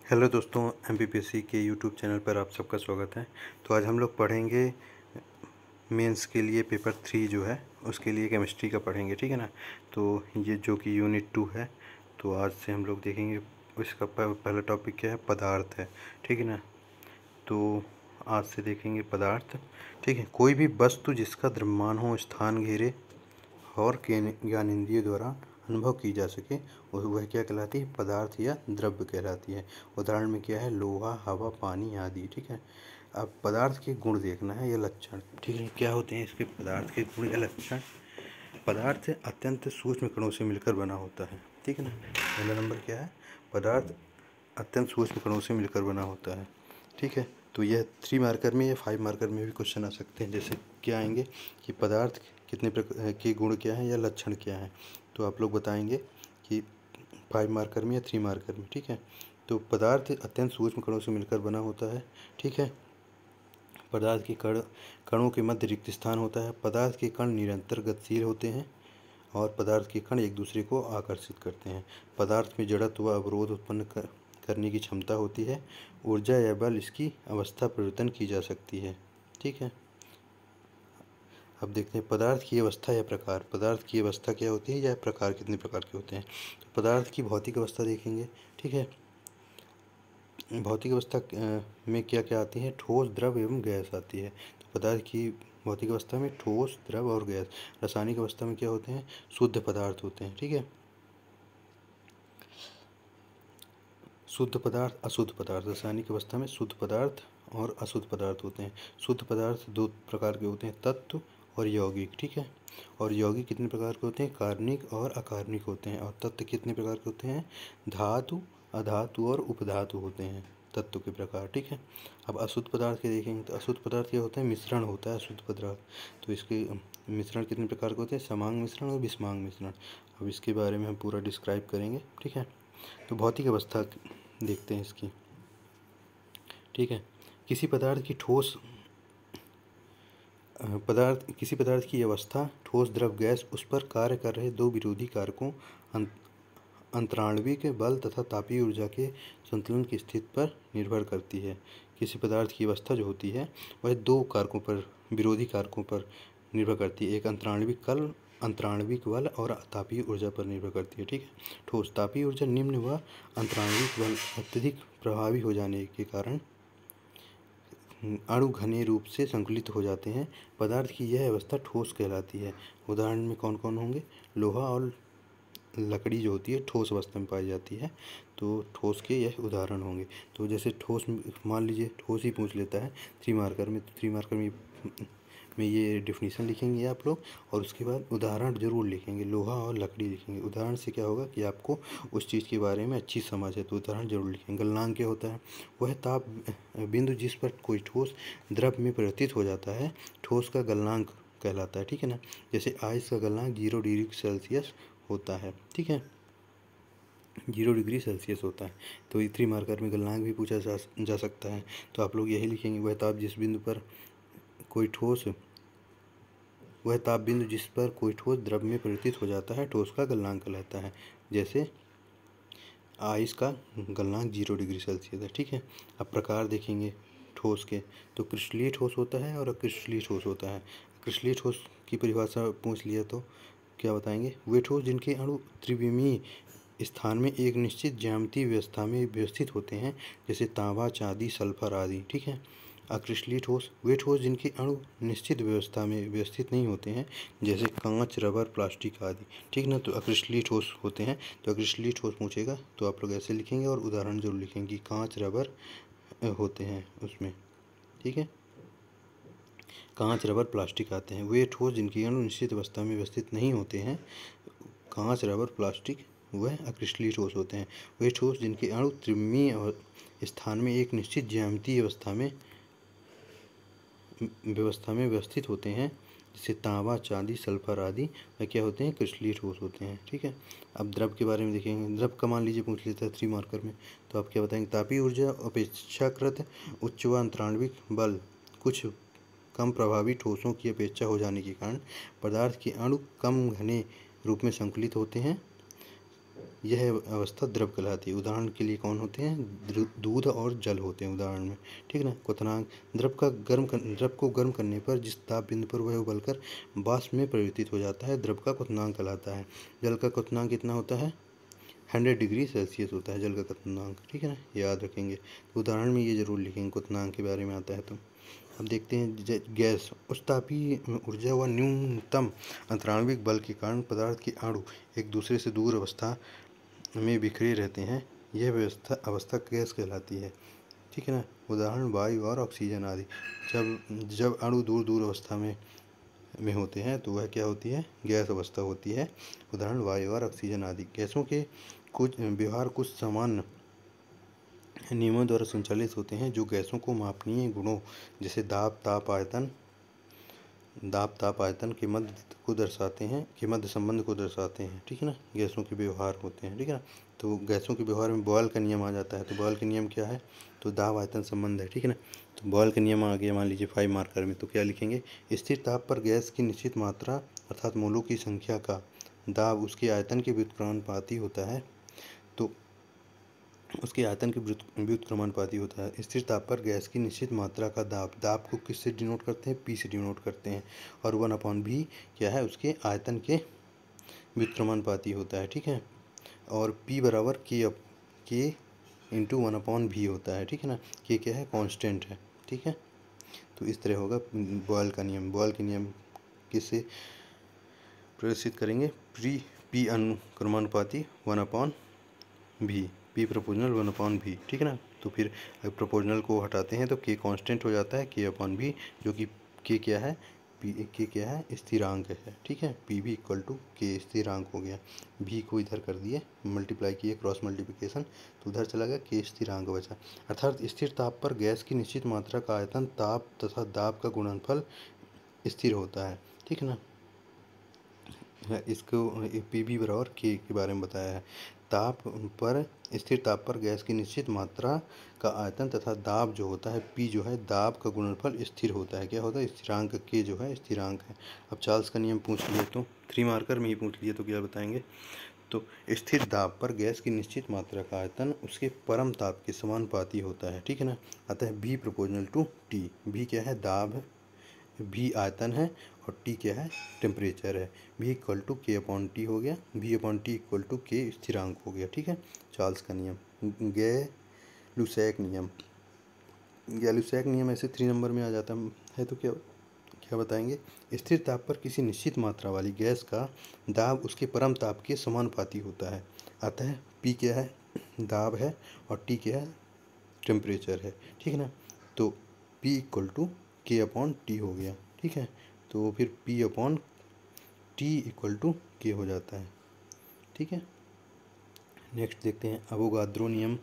Hello दोस्तों, MPPSC के YouTube channel पर आप सबका स्वागत है। तो आज हम लोग पढ़ेंगे मेंस के लिए पेपर 3 जो है उसके लिए केमिस्ट्री का पढ़ेंगे, ठीक है ना। तो ये जो कि यूनिट 2 है, तो आज से हम लोग देखेंगे इसका पहला टॉपिक क्या है, पदार्थ है, ठीक है ना। तो आज से देखेंगे पदार्थ, ठीक है। कोई भी वस्तु जिसका द्रव्यमान हो, स्थान घेरे और ज्ञानेंद्रिय द्वारा अनुभव की जा सके वह क्या कहलाती है, पदार्थ या द्रव्य कहलाती है। उदाहरण में क्या है, लोहा, हवा, पानी आदि, ठीक है। अब पदार्थ के गुण देखना है या लक्षण, ठीक है, क्या होते हैं इसके पदार्थ के गुण या लक्षण। पदार्थ अत्यंत सूक्ष्म कणों से मिलकर बना होता है, ठीक है ना। पहला नंबर क्या है, पदार्थ अत्यंत सूक्ष्म कणों से मिलकर बना होता है, ठीक है। तो यह 3 मार्कर में या 5 मार्कर में भी क्वेश्चन आ सकते हैं। जैसे क्या आएंगे कि पदार्थ कितने प्रकार के गुण क्या हैं या लक्षण क्या हैं, तो आप लोग बताएंगे कि 5 मार्कर में या 3 मार्कर में, ठीक है। तो पदार्थ अत्यंत सूक्ष्म कणों से मिलकर बना होता है, ठीक है। पदार्थ के कणों के मध्य रिक्त स्थान होता है। पदार्थ के कण निरंतर गतिशील होते हैं और पदार्थ के कण एक दूसरे को आकर्षित करते हैं। पदार्थ में जड़त्व व अवरोध उत्पन्न करने की क्षमता होती है। ऊर्जा या बल इसकी अवस्था परिवर्तन की जा सकती है, ठीक है। अब देखते हैं पदार्थ की अवस्था या प्रकार। पदार्थ की अवस्था क्या होती है या प्रकार कितने प्रकार के होते हैं। तो पदार्थ की भौतिक अवस्था देखेंगे, ठीक है। भौतिक अवस्था में क्या क्या आती है, ठोस, द्रव एवं गैस आती है। तो पदार्थ की भौतिक अवस्था में ठोस, द्रव और गैस। रासायनिक अवस्था में क्या होते हैं, शुद्ध पदार्थ होते हैं, ठीक है। शुद्ध पदार्थ, अशुद्ध पदार्थ। रासायनिक अवस्था में शुद्ध पदार्थ और अशुद्ध पदार्थ होते हैं। शुद्ध पदार्थ 2 प्रकार के होते हैं, तत्व और यौगिक, ठीक है। और यौगिक कितने प्रकार के होते हैं, कार्बनिक और अकार्बनिक होते हैं। और तत्व कितने प्रकार के होते हैं, धातु, अधातु और उपधातु होते हैं तत्व के प्रकार, ठीक है। अब अशुद्ध पदार्थ के देखेंगे तो अशुद्ध पदार्थ क्या होता है, मिश्रण होता है अशुद्ध पदार्थ। तो इसके मिश्रण कितने प्रकार के होते हैं, समांग मिश्रण और विषमांग मिश्रण। अब इसके बारे में हम पूरा डिस्क्राइब करेंगे, ठीक है। तो भौतिक अवस्था देखते हैं इसकी, ठीक है। किसी पदार्थ की अवस्था, ठोस, द्रव, गैस, उस पर कार्य कर रहे 2 विरोधी कारकों अंतराणविक बल तथा तापीय ऊर्जा के संतुलन की स्थिति पर निर्भर करती है। किसी पदार्थ की अवस्था जो होती है वह 2 कारकों पर, विरोधी कारकों पर निर्भर करती है। एक अंतराणविक बल और तापीय ऊर्जा पर निर्भर करती है, ठीक है। ठोस, तापीय ऊर्जा निम्न व अंतराणविक बल अत्यधिक प्रभावी हो जाने के कारण अणु घने रूप से संकुलित हो जाते हैं। पदार्थ की यह अवस्था ठोस कहलाती है। उदाहरण में कौन कौन होंगे, लोहा और लकड़ी जो होती है ठोस अवस्था में पाई जाती है। तो ठोस के यह उदाहरण होंगे। तो जैसे ठोस, मान लीजिए ठोस ही पूछ लेता है 3 मार्कर में, तो 3 मार्कर में ये डिफिनीशन लिखेंगे आप लोग और उसके बाद उदाहरण जरूर लिखेंगे, लोहा और लकड़ी लिखेंगे। उदाहरण से क्या होगा कि आपको उस चीज़ के बारे में अच्छी समझ है, तो उदाहरण जरूर लिखेंगे। गलनांक क्या होता है, वह ताप बिंदु जिस पर कोई ठोस द्रव में परिवर्तित हो जाता है, ठोस का गलनांक कहलाता है, ठीक है ना। जैसे आइस का गलनांक 0 डिग्री सेल्सियस होता है, ठीक है, 0 डिग्री सेल्सियस होता है। तो 3 मार्कर में गलनांक भी पूछा जा सकता है। तो आप लोग यही लिखेंगे, वह ताप बिंदु जिस पर कोई ठोस द्रव में परिवर्तित हो जाता है, ठोस का गलनांक कहलाता है। जैसे आइस का गलनांक 0 डिग्री सेल्सियस है, ठीक है। अब प्रकार देखेंगे ठोस के, तो क्रिस्टलीय ठोस होता है और अक्रिस्टलीय ठोस होता है। क्रिस्टलीय ठोस की परिभाषा पूछ लिया तो क्या बताएंगे, वे ठोस जिनके अणु त्रिविमीय स्थान में एक निश्चित ज्यामितीय व्यवस्था में व्यवस्थित होते हैं, जैसे तांबा, चांदी, सल्फर आदि, ठीक है। अक्रिस्टलीय ठोस, वे ठोस जिनके अणु निश्चित व्यवस्था में व्यवस्थित नहीं होते हैं, जैसे कांच, रबर, प्लास्टिक आदि, ठीक ना। तो अक्रिस्टलीय ठोस होते हैं। तो अक्रिस्टलीय ठोस पूछेगा तो आप लोग ऐसे लिखेंगे और उदाहरण जरूर लिखेंगे कि कांच, रबर होते हैं उसमें, ठीक है। कांच, रबर, प्लास्टिक आते हैं। वे ठोस जिनके अणु निश्चित अवस्था में व्यवस्थित नहीं होते हैं, कांच, रबर, प्लास्टिक, वह अक्रिस्टलीय ठोस होते हैं। वे ठोस जिनके अणु त्रिविमीय स्थान में एक निश्चित ज्यामितीय व्यवस्था में व्यवस्थित होते हैं, जैसे तांबा, चांदी, सल्फर आदि, वह क्या होते हैं, क्रिस्टलीय ठोस होते हैं, ठीक है। अब द्रव के बारे में देखेंगे। द्रव का मान लीजिए पूछ लेता है 3 मार्कर में, तो आप क्या बताएंगे, तापीय ऊर्जा अपेक्षाकृत उच्च व अंतराणविक बल कुछ कम प्रभावी ठोसों की अपेक्षा हो जाने के कारण पदार्थ के अणु कम घने रूप में संकुलित होते हैं। यह अवस्था द्रव कहलाती है। उदाहरण के लिए कौन होते हैं? दूध और जल होते हैं उदाहरण में, ठीक है ना। क्वथनांक, द्रव को गर्म करने पर जिस ताप बिंदु पर वह उबलकर वाष्प में परिवर्तित हो जाता है, द्रव का क्वथनांक कहलाता है। जल का क्वथनांक कितना होता है? 100 डिग्री सेल्सियस होता है जल का क्वथनांक, ठीक है ना, याद रखेंगे। तो उदाहरण में ये जरूर लिखेंगे क्वथनांक के बारे में आता है तो। अब देखते हैं गैस। उच्च तापीय ऊर्जा व न्यूनतम अंतराणविक बल के कारण पदार्थ के अणु एक दूसरे से दूर अवस्था में बिखरे रहते हैं, यह अवस्था गैस कहलाती है, ठीक है ना। उदाहरण वायु और ऑक्सीजन आदि। जब अणु दूर दूर अवस्था में होते हैं तो वह क्या होती है? गैस अवस्था होती है। उदाहरण वायु और ऑक्सीजन आदि। गैसों के कुछ व्यवहार कुछ सामान्य नियमों द्वारा संचालित होते हैं जो गैसों को मापनीय गुणों जैसे दाब ताप आयतन के मध्य संबंध को दर्शाते हैं, ठीक है ना। गैसों के व्यवहार होते हैं, ठीक है ना। तो गैसों के व्यवहार में बॉयल का नियम आ जाता है। तो बॉयल का नियम क्या है? तो दाब आयतन संबंध है, ठीक है ना। तो बॉयल का नियम आ गया मान लीजिए 5 मार्कर में, तो क्या लिखेंगे? स्थिर ताप पर गैस की निश्चित मात्रा अर्थात मोलों की संख्या का दाब उसके आयतन के व्युत्क्रमानुपाती होता है। तो उसके आयतन के व्युत्क्रमानुपाती होता है। स्थिर ताप पर गैस की निश्चित मात्रा का दाब को किससे डिनोट करते हैं? P से डिनोट करते हैं। और 1/V क्या है? उसके आयतन के व्युत्क्रमानुपाती होता है, ठीक है। और P बराबर K इंटू 1/V होता है, ठीक है ना। K क्या है? कांस्टेंट है, ठीक है। तो इस तरह होगा बॉयल का नियम। बॉयल के नियम किससे प्रदर्शित करेंगे? P अनुक्रमानुपाती 1/V, P proportional 1/V, ठीक है ना। तो फिर प्रोपोर्शनल को हटाते हैं तो K कांस्टेंट हो जाता है K/V, जो कि K क्या है? K क्या है? स्थिरांक है, ठीक है। PV इक्वल टू K स्थिरांक हो गया। V को इधर कर दिए, मल्टीप्लाई किए, क्रॉस मल्टीप्लिकेशन, तो उधर चला गया, K स्थिरांक बचा। अर्थात स्थिर ताप पर गैस की निश्चित मात्रा का आयतन ताप तथा दाब का गुणनफल स्थिर होता है, ठीक है ना। इसको PV बराबर K के बारे में बताया है। स्थिर ताप पर गैस की निश्चित मात्रा का आयतन तथा दाब जो होता है P जो है दाब का गुणनफल स्थिर होता है। क्या होता है? स्थिरांक। K जो है स्थिरांक है। अब चार्ल्स का नियम पूछ लिए तो 3 मार्कर में ही पूछ लिए तो क्या बताएंगे? तो स्थिर दाब पर गैस की निश्चित मात्रा का आयतन उसके परम ताप के समानुपाती होता है, ठीक है ना। अतः V proportional to T। V क्या है? दाब है, V आयतन है, और T क्या है? टेम्परेचर है। V इक्वल टू K/T हो गया। V/T इक्वल टू K स्थिरांक हो गया, ठीक है। चार्ल्स का नियम। गैलुसैक नियम ऐसे 3 नंबर में आ जाता है। तो क्या बताएंगे? स्थिर ताप पर किसी निश्चित मात्रा वाली गैस का दाब उसके परम ताप के समानुपाती होता है। अतः P क्या है? दाब है, और T क्या है? टेम्परेचर है, ठीक है ना। तो P इक्वल टू K/T हो गया, ठीक है। तो फिर P/T इक्वल टू K हो जाता है, ठीक है। नेक्स्ट देखते हैं अवोगाद्रो नियम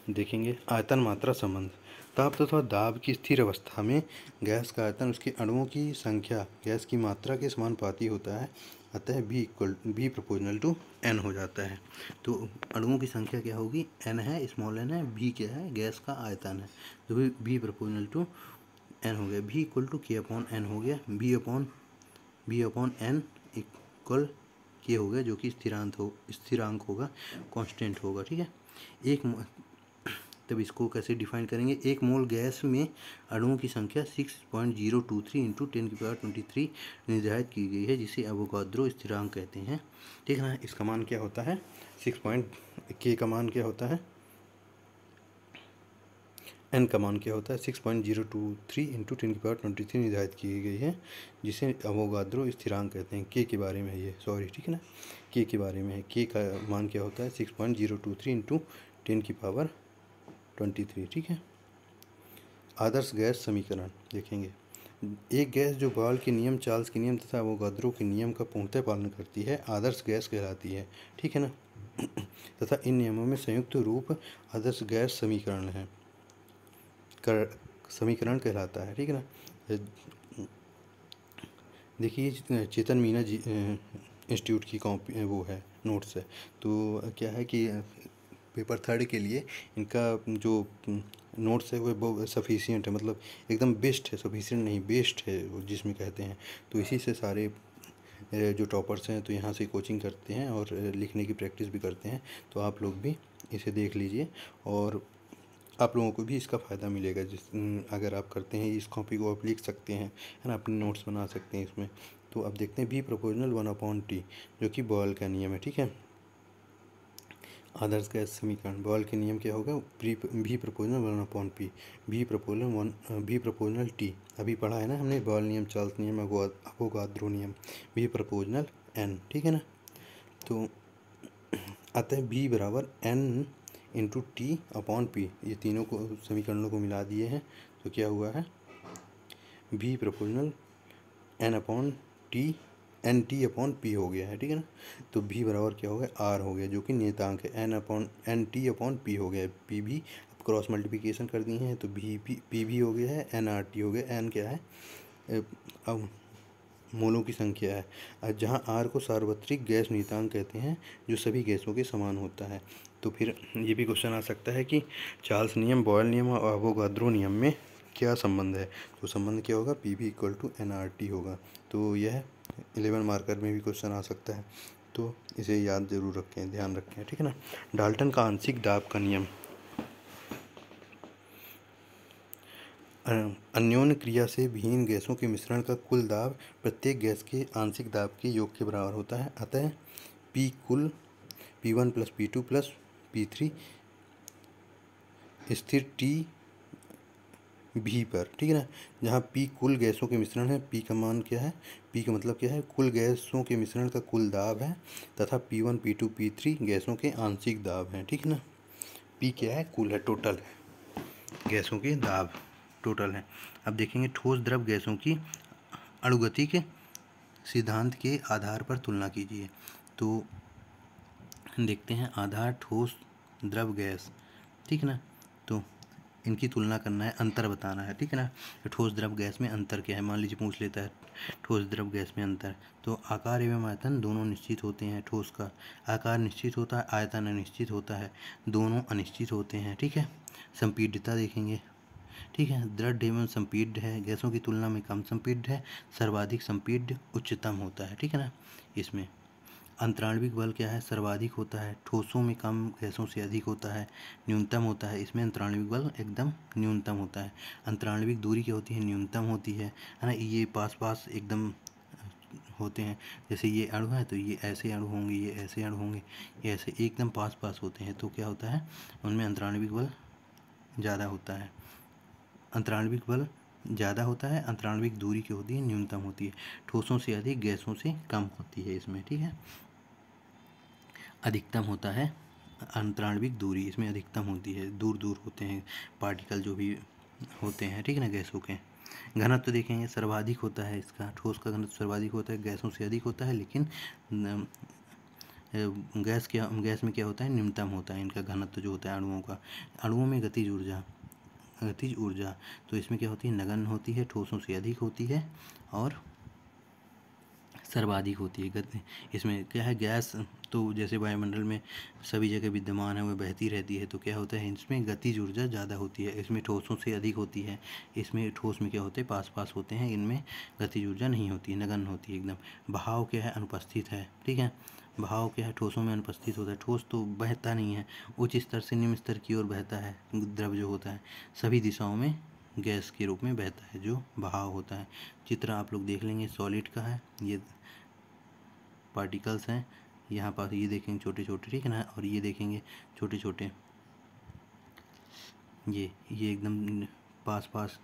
देखेंगे। आयतन मात्रा संबंध। ताप तथा दाब की स्थिर अवस्था में गैस का आयतन उसके अणुओं की संख्या गैस की मात्रा के समानुपाती होता है। अतः V प्रोपोर्शनल टू N हो जाता है। तो अणुओं की संख्या क्या होगी? N है, स्मॉल n है, V क्या है? गैस का आयतन है। तो V प्रोपोर्शनल टू N हो गया। V इक्वल टू K/N हो गया। V/N इक्वल K हो गया, जो कि स्थिरांक होगा, कांस्टेंट होगा, ठीक है। तब इसको कैसे डिफाइन करेंगे? 1 मोल गैस में अणुओं की संख्या 6.023 इंटू 10⁻23 निर्धारित की गई है, जिसे अवोगाद्रो स्थिरांक कहते हैं, ठीक है ना। इसका मान क्या होता है? K का मान क्या होता है? N का मान क्या होता है? 6.023 इंटू 10⁻23 निर्धारित की गई है, जिसे अवोगाद्रो स्थिरांक कहते हैं। K के बारे में है ये, सॉरी, ठीक है ना। K के बारे में है। K का मान क्या होता है? 6.023 इंटू 10⁻23, ठीक है। आदर्श गैस समीकरण देखेंगे। एक गैस जो बॉयल के नियम, चार्ल्स के नियम तथा अवोगाद्रो के नियम का पूर्णतः पालन करती है आदर्श गैस कहलाती है, ठीक है ना। तथा इन नियमों में संयुक्त रूप आदर्श गैस समीकरण कहलाता है, ठीक है ना। देखिए चेतन मीना जी इंस्टीट्यूट की कॉपी वो है, नोट्स है। तो क्या है कि पेपर 3 के लिए इनका जो नोट्स है वो सफिशिएंट है, मतलब एकदम बेस्ट है, सफिशिएंट नहीं बेस्ट है वो जिसमें कहते हैं। तो इसी से सारे जो टॉपर्स हैं तो यहाँ से कोचिंग करते हैं और लिखने की प्रैक्टिस भी करते हैं, तो आप लोग भी इसे देख लीजिए और आप लोगों को भी इसका फ़ायदा मिलेगा। अगर आप करते हैं इस कॉपी को आप लिख सकते हैं, है ना, अपने नोट्स बना सकते हैं इसमें। तो अब देखते हैं बी प्रोपोर्शनल 1/T, जो कि बॉयल का नियम है, ठीक है, आदर्श गैस समीकरण। बॉयल के नियम क्या होगा, भी प्रोपोर्शनल 1/P, भी प्रोपोर्शनल टी, अभी पढ़ा है ना हमने, बॉयल नियम, चार्ल्स नियम, अवोगाद्रो नियम, भी प्रोपोर्शनल n, ठीक है ना। तो अतः b बराबर n into T upon P, ये तीनों को समीकरणों को मिला दिए हैं, तो क्या हुआ है, v प्रोपोर्शनल n अपॉन टी, एन टी अपॉन पी हो गया है, ठीक है ना। तो v बराबर क्या हो गया, r हो गया, जो कि नियतांक है, एन टी अपॉन पी हो गया, पी भी अब क्रॉस मल्टीप्लिकेशन कर दिए हैं तो पी भी हो गया है, एन आर टी हो गया, एन क्या है, अब मोलों की संख्या है, जहाँ आर को सार्वत्रिक गैस नियतांक कहते हैं जो सभी गैसों के समान होता है। तो फिर ये भी क्वेश्चन आ सकता है कि चार्ल्स नियम, बॉयल नियम और अवोगाद्रो नियम में क्या संबंध है, तो संबंध क्या होगा, पी भी equal to N R T होगा। तो यह 11 मार्कर में भी क्वेश्चन आ सकता है, तो इसे याद जरूर रखें, ध्यान रखें, ठीक है ना। डाल्टन का आंशिक दाब का नियम, अन्योन्य क्रिया से विहीन गैसों के मिश्रण का कुल दाब प्रत्येक गैस के आंशिक दाब के योग के बराबर होता है। अतः P कुल P1 plus P2 plus P3 स्थिर T भी पर, ठीक है ना, जहाँ P कुल गैसों के मिश्रण है, P का मान क्या है, P का मतलब क्या है, कुल गैसों के मिश्रण का कुल दाब है, तथा P1 P2 P3 गैसों के आंशिक दाब हैं, ठीक है ना। P क्या है, कुल है, टोटल है, गैसों के दाब टोटल है। अब देखेंगे ठोस द्रव गैसों की अणुगतिक सिद्धांत के आधार पर तुलना कीजिए। तो देखते हैं, आधार ठोस द्रव गैस, ठीक है ना, तो इनकी तुलना करना है, अंतर बताना है, ठीक है ना। तो ठोस द्रव गैस में अंतर क्या है, मान लीजिए पूछ लेता है ठोस द्रव गैस में अंतर, तो आकार एवं आयतन दोनों निश्चित होते हैं, ठोस का आकार निश्चित होता है, आयतन अनिश्चित होता है, दोनों अनिश्चित होते हैं, ठीक है। संपीड्यता देखेंगे, ठीक है, दृढ़ एवं संपीड्य है, गैसों की तुलना में कम संपीड्य है, सर्वाधिक संपीड्य उच्चतम होता है, ठीक है ना। इसमें अंतराणविक बल क्या है, सर्वाधिक होता है, ठोसों में कम, गैसों से अधिक होता है, न्यूनतम होता है, इसमें अंतराणविक बल एकदम न्यूनतम होता है। अंतराणविक दूरी क्या होती है, न्यूनतम होती है ना, ये पास पास एकदम होते हैं, जैसे ये अणु है तो ये ऐसे अणु होंगे, ये ऐसे अणु होंगे, ये ऐसे एकदम पास पास होते हैं, तो क्या होता है, उनमें अंतराणविक बल ज़्यादा होता है, अंतराणविक बल ज़्यादा होता है, अंतराणविक दूरी क्या होती है, न्यूनतम होती है, ठोसों से अधिक, गैसों से कम होती है इसमें, ठीक है। अधिकतम होता है अंतराणविक दूरी, इसमें अधिकतम होती है, दूर दूर होते हैं पार्टिकल जो भी होते हैं, ठीक है ना, गैसों के। घनत्व देखेंगे, सर्वाधिक होता है इसका, ठोस का घनत्व सर्वाधिक होता है, गैसों से अधिक होता है, लेकिन गैस में क्या होता है, न्यूनतम होता है इनका घनत्व जो होता है अणुओं का। अणुओं में गतिज ऊर्जा तो इसमें क्या होती है, नगण्य होती है, ठोसों से अधिक होती है और सर्वाधिक होती है। गति इसमें क्या है, गैस तो जैसे वायुमंडल में सभी जगह विद्यमान है, वह बहती रहती है, तो क्या होता है, इसमें गतिज ऊर्जा ज़्यादा होती है, इसमें ठोसों से अधिक होती है, इसमें ठोस में क्या होते हैं, पास पास होते हैं, इनमें गतिज ऊर्जा नहीं होती है, नगण्य होती है एकदम। बहाव क्या है, अनुपस्थित है, ठीक है, बहाव क्या है, ठोसों में अनुपस्थित होता है, ठोस तो बहता नहीं है, उच्च स्तर से निम्न स्तर की ओर बहता है, द्रव जो होता है सभी दिशाओं में गैस के रूप में बहता है, जो बहाव होता है। चित्र आप लोग देख लेंगे, सॉलिड का है, ये पार्टिकल्स हैं, यहाँ पास ये देखेंगे छोटे छोटे, ठीक है ना, और ये देखेंगे छोटे छोटे, ये एकदम पास पास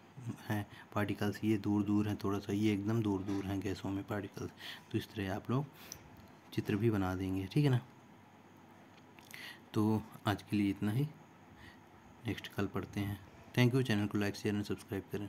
हैं पार्टिकल्स, ये दूर दूर हैं थोड़ा सा, ये एकदम दूर दूर हैं गैसों में पार्टिकल्स। तो इस तरह आप लोग चित्र भी बना देंगे, ठीक है ना। तो आज के लिए इतना ही, नेक्स्ट कल पढ़ते हैं। थैंक यू, चैनल को लाइक शेयर एंड सब्सक्राइब करें।